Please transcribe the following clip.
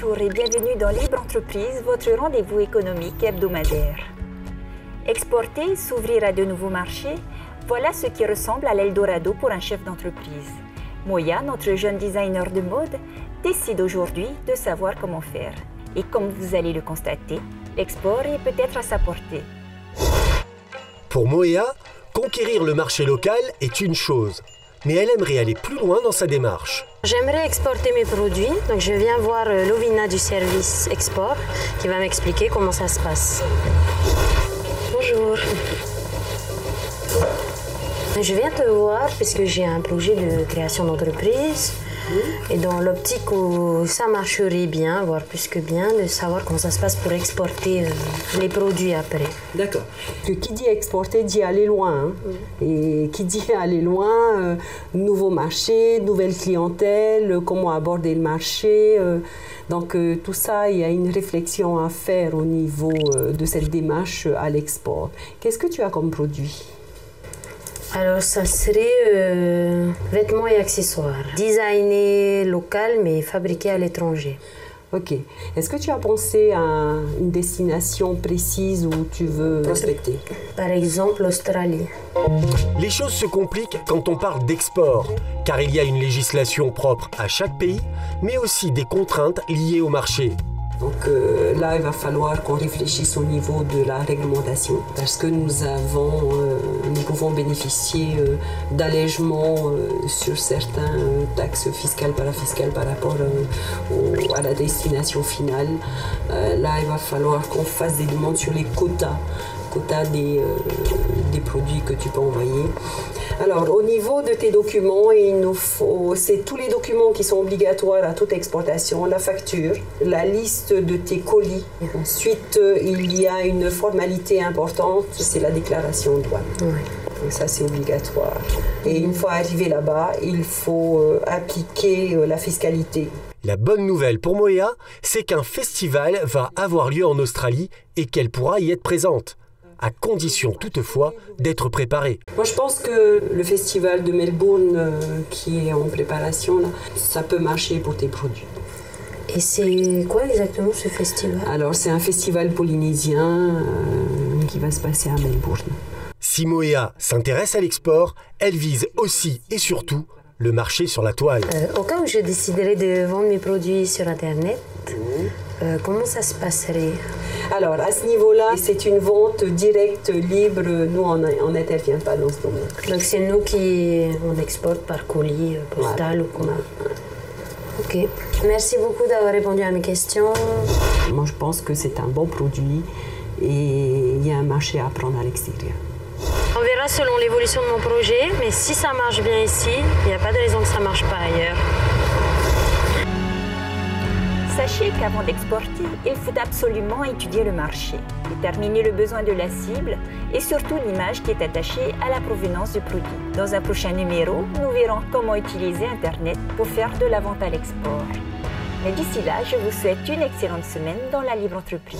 bonjour et bienvenue dans Libre Entreprise, votre rendez-vous économique hebdomadaire. Exporter, s'ouvrir à de nouveaux marchés, voilà ce qui ressemble à l'Eldorado pour un chef d'entreprise. Moya, notre jeune designer de mode, décide aujourd'hui de savoir comment faire. Et comme vous allez le constater, l'export est peut-être à sa portée. Pour Moya, conquérir le marché local est une chose, mais elle aimerait aller plus loin dans sa démarche. J'aimerais exporter mes produits, donc je viens voir Lovina du service export qui va m'expliquer comment ça se passe. Bonjour. Je viens te voir parce que j'ai un projet de création d'entreprise et dans l'optique où ça marcherait bien, voire plus que bien, de savoir comment ça se passe pour exporter les produits après. D'accord. Qui dit exporter dit aller loin. Et qui dit aller loin, nouveaux marchés, nouvelle clientèle, comment aborder le marché. Donc tout ça, il y a une réflexion à faire au niveau de cette démarche à l'export. Qu'est-ce que tu as comme produit ? Alors, ça serait vêtements et accessoires. Designés local, mais fabriqués à l'étranger. Ok. Est-ce que tu as pensé à une destination précise où tu veux prospecter ? Par exemple, l'Australie. Les choses se compliquent quand on parle d'export, car il y a une législation propre à chaque pays, mais aussi des contraintes liées au marché. Donc là, il va falloir qu'on réfléchisse au niveau de la réglementation parce que nous pouvons bénéficier d'allègements sur certains taxes fiscales, parafiscales par rapport à la destination finale. Là, il va falloir qu'on fasse des demandes sur les quotas des produits que tu peux envoyer. Alors, au niveau de tes documents, c'est tous les documents qui sont obligatoires à toute exportation, la facture, la liste de tes colis. Ensuite, il y a une formalité importante, c'est la déclaration de douane. Donc ça, c'est obligatoire. Et une fois arrivé là-bas, il faut appliquer la fiscalité. La bonne nouvelle pour Moya, c'est qu'un festival va avoir lieu en Australie et qu'elle pourra y être présente, à condition toutefois d'être préparée. Moi, je pense que le festival de Melbourne qui est en préparation, là, ça peut marcher pour tes produits. Et c'est quoi exactement ce festival ? Alors, c'est un festival polynésien qui va se passer à Melbourne. Si Moya s'intéresse à l'export, elle vise aussi et surtout le marché sur la toile. Au cas où je déciderais de vendre mes produits sur Internet, comment ça se passerait ? Alors, à ce niveau-là, c'est une vente directe, libre. Nous, on n'intervient pas dans ce domaine. Donc, c'est nous qui on exporte par colis postal ou comment ? Ok. Merci beaucoup d'avoir répondu à mes questions. Moi, je pense que c'est un bon produit et il y a un marché à prendre à l'extérieur. On verra selon l'évolution de mon projet, mais si ça marche bien ici, il n'y a pas de raison que ça ne marche pas ailleurs. Sachez qu'avant d'exporter, il faut absolument étudier le marché, déterminer le besoin de la cible et surtout l'image qui est attachée à la provenance du produit. Dans un prochain numéro, nous verrons comment utiliser Internet pour faire de la vente à l'export. Mais d'ici là, je vous souhaite une excellente semaine dans la libre entreprise.